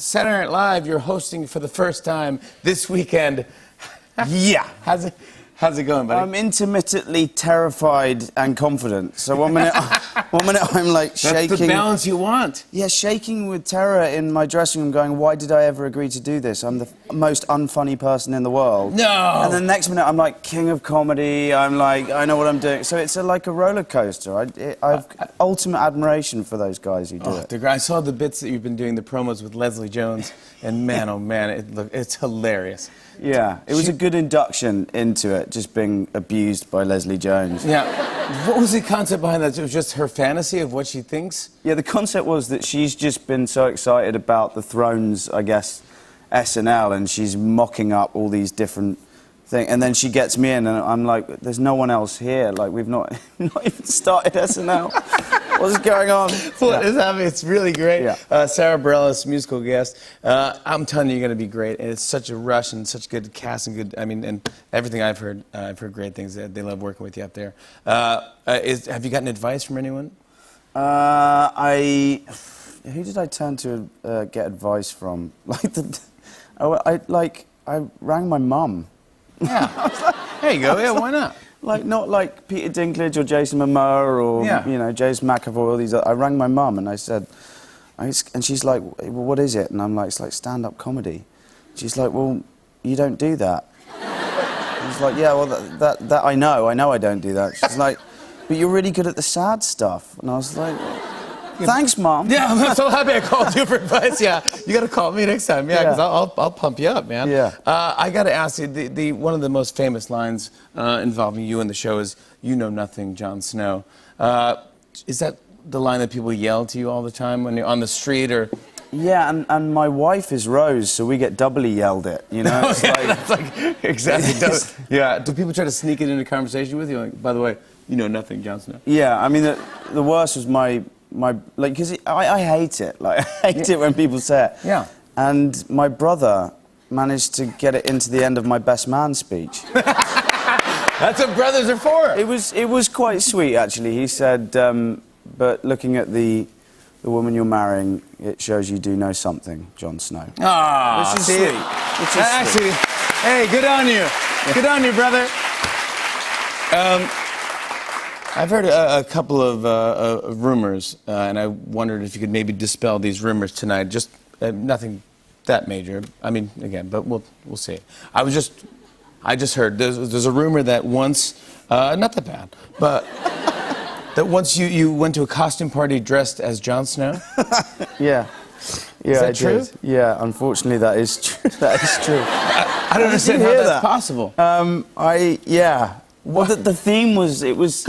Saturday Night Live, you're hosting for the first time this weekend. Yeah. How's it going, buddy? I'm intermittently terrified and confident. So one minute I'm like shaking. That's the balance you want. Yeah, shaking with terror in my dressing room going, why did I ever agree to do this? I'm the most unfunny person in the world. No! And then the next minute I'm like king of comedy. I'm like, I know what I'm doing. So it's like a roller coaster. I've ultimate admiration for those guys who do it. I saw the bits that you've been doing, the promos with Leslie Jones, and man, oh man, it's hilarious. Yeah, it was a good induction into it, just being abused by Leslie Jones. Yeah. What was the concept behind that? It was just her fantasy of what she thinks? Yeah, the concept was that she's just been so excited about the Thrones, I guess, SNL, and she's mocking up all these different things. And then she gets me in, and I'm like, there's no one else here. Like, we've not even started SNL. What's going on? What is happening? It's really great. Yeah. Sarah Bareilles, musical guest. I'm telling you, you're going to be great. And it's such a rush and such good cast and good. I mean, and everything I've heard great things. They love working with you up there. Have you gotten advice from anyone? Who did I turn to get advice from? I rang my mum. Yeah. There you go. Yeah, why not? Not like Peter Dinklage or Jason Momoa or Jason McAvoy. All these. I rang my mum and I said, and she's like, well, "What is it?" And I'm like, "It's like stand-up comedy." She's like, "Well, you don't do that." I was like, "Yeah, well, that I know I don't do that." She's like, "But you're really good at the sad stuff." And I was like, "Thanks, Mom." Yeah, I'm so happy I called you for advice. Yeah, you got to call me next time. Yeah, because I'll pump you up, man. Yeah. I got to ask you, one of the most famous lines involving you in the show is "You know nothing, Jon Snow." Is that the line that people yell to you all the time when you're on the street, or? Yeah, and my wife is Rose, so we get doubly yelled at. You know, it's like exactly. Yeah. Do people try to sneak it into conversation with you? Like, by the way, you know nothing, Jon Snow. Yeah, I mean the worst was my because I hate it. Like I hate it when people say it. Yeah. And my brother managed to get it into the end of my best man speech. That's what brothers are for. It was quite sweet actually. He said, but looking at the woman you're marrying, it shows you do know something, Jon Snow. Ah, which is sweet. Which is actually, sweet. Hey, good on you. Yeah. Good on you, brother. I've heard a couple of rumors, and I wondered if you could maybe dispel these rumors tonight. Just nothing that major. I mean, again, but we'll see. I just heard there's a rumor that once, not that bad, but that once you went to a costume party dressed as Jon Snow. Yeah. Yeah, is that true? Did. Yeah, unfortunately, that is true. That is true. I don't understand how that's possible. Yeah. Well, the theme was it was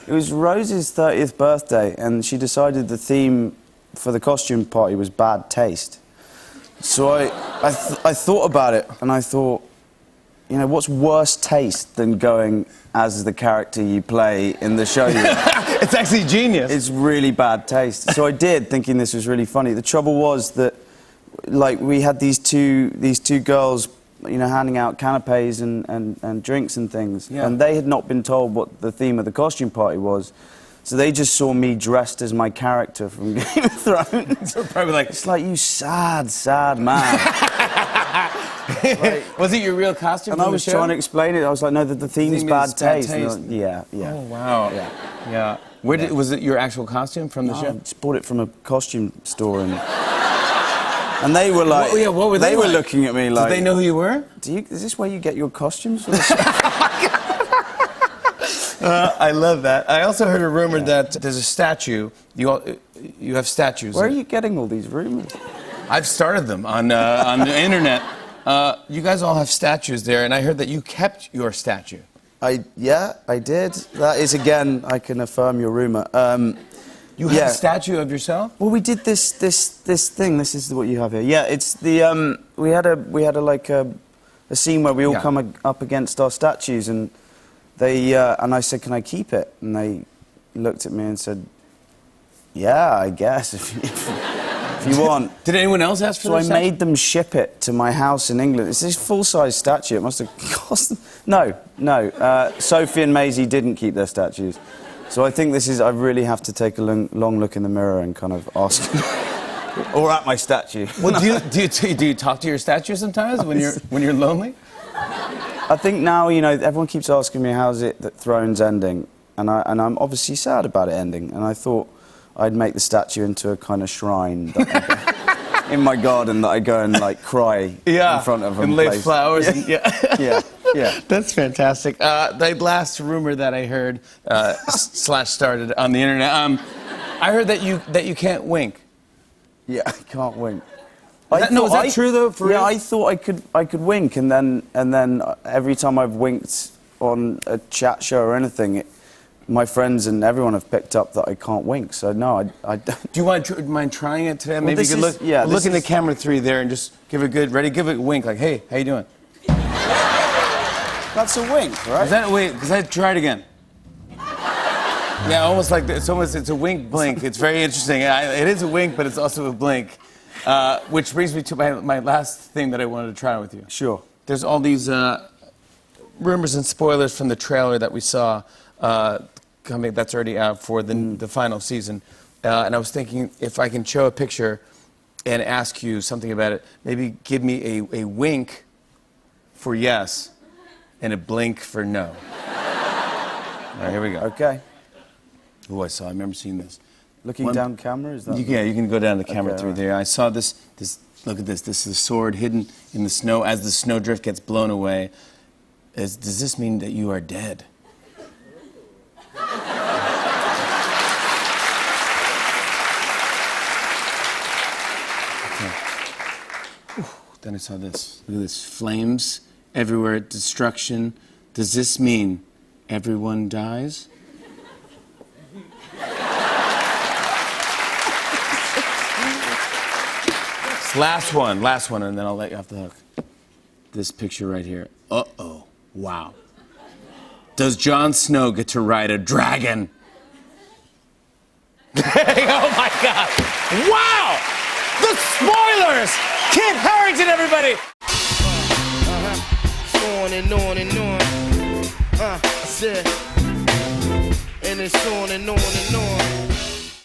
Rose's 30th birthday, and she decided the theme for the costume party was bad taste. So I thought about it, and I thought, you know, what's worse taste than going as the character you play in the show? It's actually genius. It's really bad taste. So I did, thinking this was really funny. The trouble was that, like, we had these two girls, you know, handing out canapes and drinks and things. Yeah. And they had not been told what the theme of the costume party was. So they just saw me dressed as my character from Game of Thrones. They're probably like, it's like, you sad, sad man. Like, was it your real costume? And I was trying to explain it. I was like, no, the theme's bad taste. Like, yeah. Oh, wow. Yeah. Was it your actual costume from the show? I just bought it from a costume store and they were like, what were they were looking at me like... Did they know who you were? Is this where you get your costumes for the show? I love that. I also heard a rumor that there's a statue. You have statues. Where are you getting all these rumors? I've started them on the internet. You guys all have statues there, and I heard that you kept your statue. Yeah, I did. That is, again, I can affirm your rumor. You have a statue of yourself? Well, we did this thing. This is what you have here. Yeah, it's the we had a scene where we all come up against our statues, and they and I said, "Can I keep it?" And they looked at me and said, "Yeah, I guess if you want." Did anyone else ask for that? So I statue? made them ship it to my house in England. It's this full-size statue. It must have cost them... No. Sophie and Maisie didn't keep their statues. So I think I really have to take a long look in the mirror and kind of ask Or at my statue. Well, do you talk to your statue sometimes when you're lonely? I think now, you know, everyone keeps asking me how's it that Thrones ending, and I'm obviously sad about it ending. And I thought I'd make the statue into a kind of shrine that in my garden that I go and like cry in front of and lay flowers. And, yeah. That's fantastic. The last rumor that I heard slash started on the internet. I heard that you can't wink. Yeah, I can't wink. Is that true though? For real? I thought I could wink, and then every time I've winked on a chat show or anything, my friends and everyone have picked up that I can't wink. So no, I don't. Do you mind trying it today? Well, Maybe you could look in the camera 3 there and just give a good give it a wink, like, hey, how you doing? That's a wink, right? Is that a wink? Because I tried again. Yeah, almost like it's a wink blink. It's very interesting. It is a wink, but it's also a blink. Which brings me to my last thing that I wanted to try with you. Sure. There's all these rumors and spoilers from the trailer that we saw coming. That's already out for the final season. And I was thinking if I can show a picture and ask you something about it, maybe give me a wink for yes and a blink for no. All right, here we go. Okay. Oh, I remember seeing this. Looking down camera, is that? Yeah, you can go down the camera through right. there. I saw this. Look at this. This is a sword hidden in the snow. As the snowdrift gets blown away, does this mean that you are dead? Okay. Then I saw this. Look at this. Flames everywhere. Destruction. Does this mean everyone dies? Last one, and then I'll let you off the hook. This picture right here. Uh-oh. Wow. Does Jon Snow get to ride a dragon? Oh, my God. Wow! The spoilers! Kit Harington, everybody! On and on and on. I said, and it's on and on and on.